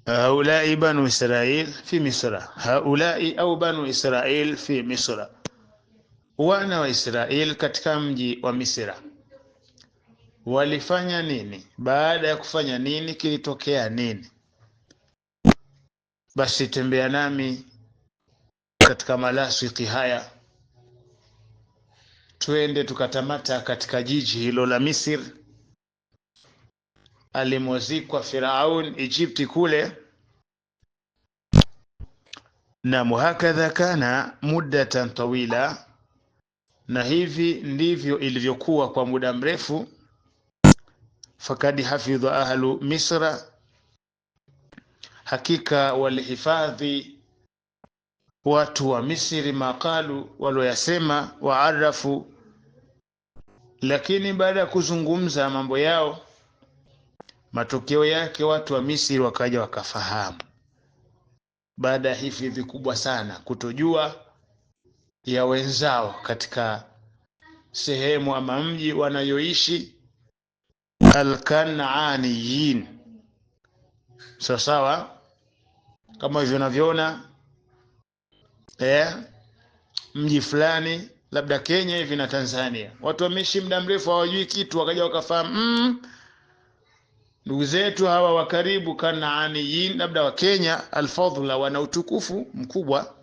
هؤلاء بنو إسرائيل في مصر. هؤلاء أو بنو إسرائيل في مصر. Wana wa Israeli katika mji wa Misra walifanya nini? Baada ya kufanya nini, kilitokea nini? Basi tembea nami katika malasiki haya, twende tukatamata katika jiji hilo la Misri alimozikwa Firaun Egypti kule. Na muhakadha kana muddatan tawila, na hivi ndivyo ilivyokuwa kwa muda mrefu. Fakadi hafidha ahlu Misra, hakika walihifadhi watu wa Misri maqalu, waloyasema, waarafu, lakini baada ya kuzungumza mambo yao, matokeo yake watu wa Misri wakaja wakafahamu, baada ya hifadhi kubwa sana, kutojua ya wenzao katika sehemu ama mji wanayoishi, al-Kanaaniyin. Sawa kama hivyo unavyoona mji fulani labda Kenya hivi na Tanzania, watu wameishi muda mrefu hawajui kitu, wakaja wakafahamu ndugu zetu hawa wa karibu Kanaaniyin, labda wa Kenya, al-Fadhla, wana utukufu mkubwa,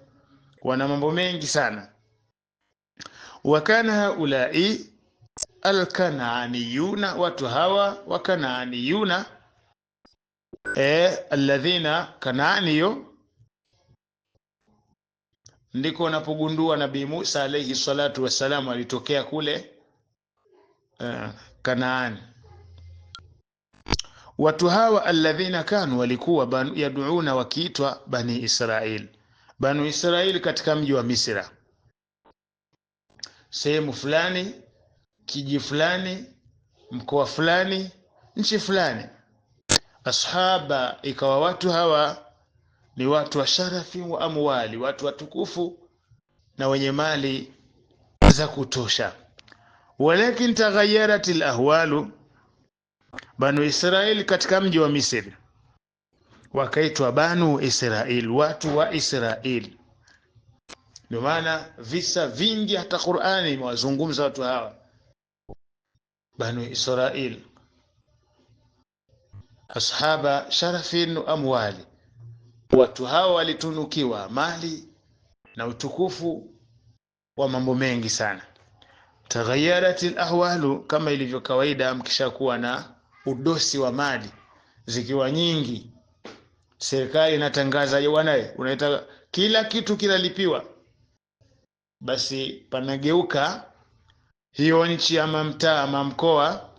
wana mambo mengi sana. Wakana haulai al-Kanaaniyuna, watu hawa wa Kanaaniyuna, alladhina, Kanaaniyo ndiko wanapogundua Nabii Musa alayhi salatu wassalam alitokea kule Kanaani. Watu hawa alladhina kanu, walikuwa yaduuna, wakiitwa Bani Israil. Banu Israil katika mji wa Misra, sehemu fulani, kiji fulani, mkoa fulani, nchi fulani. Ashaba, ikawa watu hawa ni watu wa sharafi wa amwali, watu watukufu na wenye mali za kutosha. Walakin taghayyarat al-ahwalu, Banu Israil katika mji wa Misri wakaitwa Banu Israil, watu wa Israil. Ndio maana visa vingi hata Qur'ani imewazungumza watu hawa Banu Israil, ashaba sharafin wa amwali. Watu hawa walitunukiwa mali na utukufu wa mambo mengi sana. Taghayyarat al-ahwalu, kama ilivyo kawaida, mkishakuwa na udosi wa mali zikiwa nyingi, serikali inatangaza bwana, unaita kila kitu kinalipiwa, basi panageuka hiyo nchi ama mtaa ama mkoa,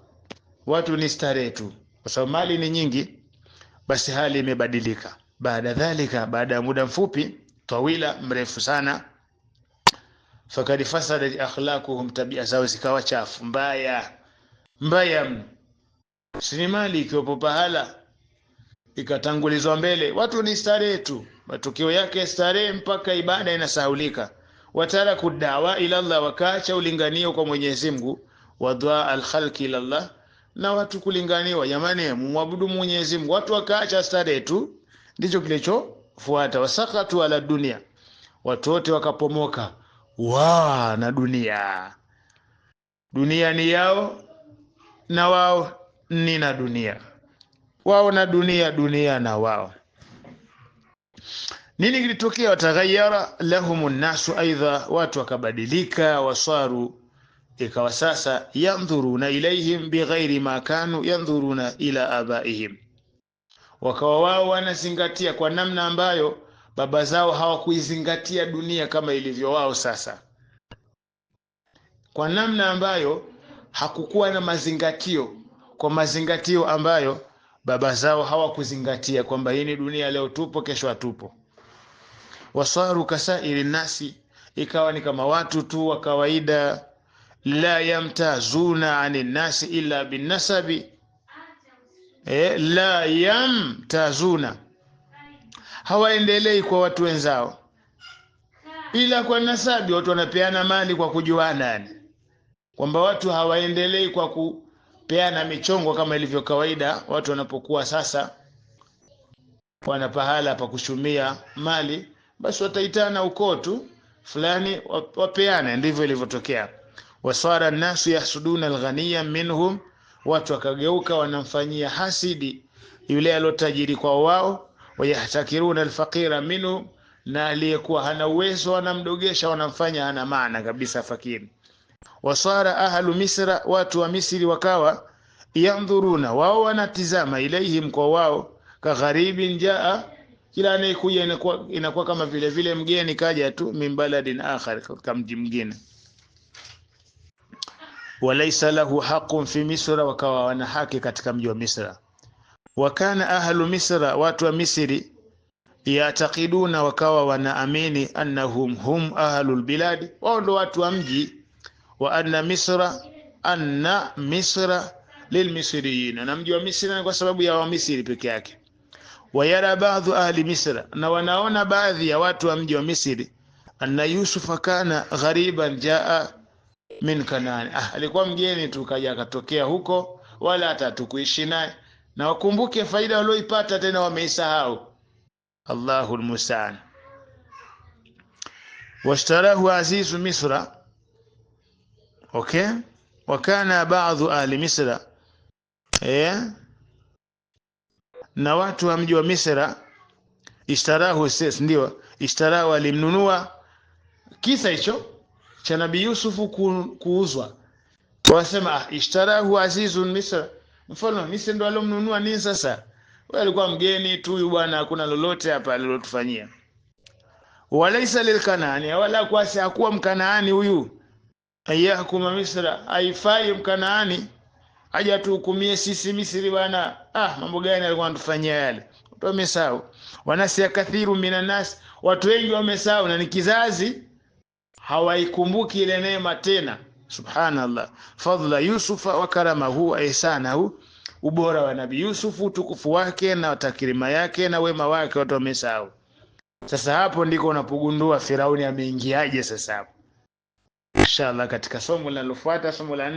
watu ni starehe tu, kwa sababu mali ni nyingi. Basi hali imebadilika. Baada dhalika, baada ya muda mfupi, tawila, mrefu sana, fakad fasadat akhlaquhum, tabia zao zikawa chafu, mbaya mno. Si mali ikiwepo pahala ikatangulizwa mbele, watu ni starehe tu, matokeo yake starehe mpaka ibada inasahulika. Wataraku dawa ila Allah, wakaacha ulinganio kwa Mwenyezi Mungu. Wadua al-khalqi ila Allah, na watu kulinganiwa, jamani muabudu Mwenyezi Mungu, watu wakaacha starehe tu, ndicho kilichofuata. Wasakatu ala dunia, watu wote wakapomoka na dunia. Dunia ni yao na wao ni na dunia, wao na dunia, dunia na wao. Nini kilitokea? Wataghayyara lahumun nasu, aidha watu wakabadilika. Wasaru, ikawa sasa yandhuruna ilaihim bighairi ma kanu yandhuruna ila abaihim, wakawa wao wanazingatia kwa namna ambayo baba zao hawakuizingatia dunia kama ilivyo wao sasa, kwa namna ambayo hakukuwa na mazingatio, kwa mazingatio ambayo baba zao hawakuzingatia, kwamba hii ni dunia, leo tupo kesho hatupo. Wasaru kasairi nasi, ikawa ni kama watu tu wa kawaida. La yamtazuna ani nasi illa bin nasabi, la yamtazuna, hawaendelei kwa watu wenzao ila kwa nasabi. Watu wanapeana mali kwa kujuana, yani kwamba watu hawaendelei kwa kupeana michongo kama ilivyo kawaida. Watu wanapokuwa sasa wana pahala pa kushumia mali, basi wataitana ukoo tu fulani wapeana. Ndivyo ilivyotokea. Wasara nasu yahsuduna alghaniya minhum, watu wakageuka wanamfanyia hasidi yule alotajiri kwa wao. Wayahtakiruna alfaqira minhum, na aliyekuwa hana uwezo wanamdogesha, wanamfanya hana maana kabisa fakiri. Wasara ahlu Misra, watu wa Misri wakawa yandhuruna, wao wanatizama, ilaihim kwa wao, kagharibin jaa, kila anayekuja inakuwa kama vile vile mgeni kaja tu, min baladin akhar, katika mji mwingine. Walaysa lahu haqqun fi Misra, wakawa wana haki katika mji wa Misra. Wakana ahlu Misra, watu wa Misri, yataqiduna, wakawa wanaamini, annahum hum ahlul bilad, wao ndo watu wa mji, wa anna Misra lilmisriyin, na mji wa Misri ni kwa sababu ya wa Misri peke yake. Wayara baadhi ahli Misra, na wanaona baadhi ya watu wa mji wa Misri, anna Yusufa kana ghariban jaa min Kanani, alikuwa mgeni tu kaja akatokea huko, wala hata tukuishi naye, na wakumbuke faida walioipata tena wameisahau. Allahul musta'an. Washtarahu azizu Misra, okay, wakana baadhi ahli Misra, na watu wa mji wa Misra, ishtarahu, ndio ishtarahu, alimnunua. Kisa hicho cha Nabii Yusufu kuuzwa, wasema ishtarahu azizun Misra, mfano Misri ndo alomnunua nini sasa? Wewe alikuwa mgeni tu huyu bwana, hakuna lolote hapa alilotufanyia. Walaysa lilkanani, wala kwa hakuwa mkanaani huyu, ayahkuma Misra, haifai mkanaani aje tuhukumie sisi Misri bwana. Mambo gani alikuwa anatufanyia yale? Watu wamesahau. Wanasi kathiru minanas, watu wengi wamesahau, na ni kizazi hawaikumbuki ile neema tena. Subhanallah. Fadla Yusufa wa karamahu ihsanahu, ubora wa Nabii Yusufu, tukufu wake na takrima yake na wema wake, watu wamesahau. Sasa hapo ndiko unapogundua Firauni ameingiaje sasa hapo. Inshallah katika somo linalofuata, somo la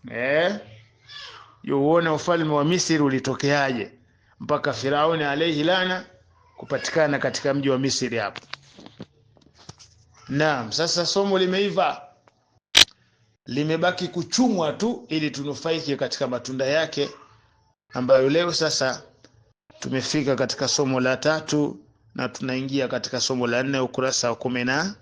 4, uone ufalme wa Misri ulitokeaje mpaka Firauni alayhi lana kupatikana katika mji wa Misri hapo. Naam, sasa somo limeiva, limebaki kuchumwa tu ili tunufaike katika matunda yake, ambayo leo sasa tumefika katika somo la 3 na tunaingia katika somo la 4, ukurasa wa 12.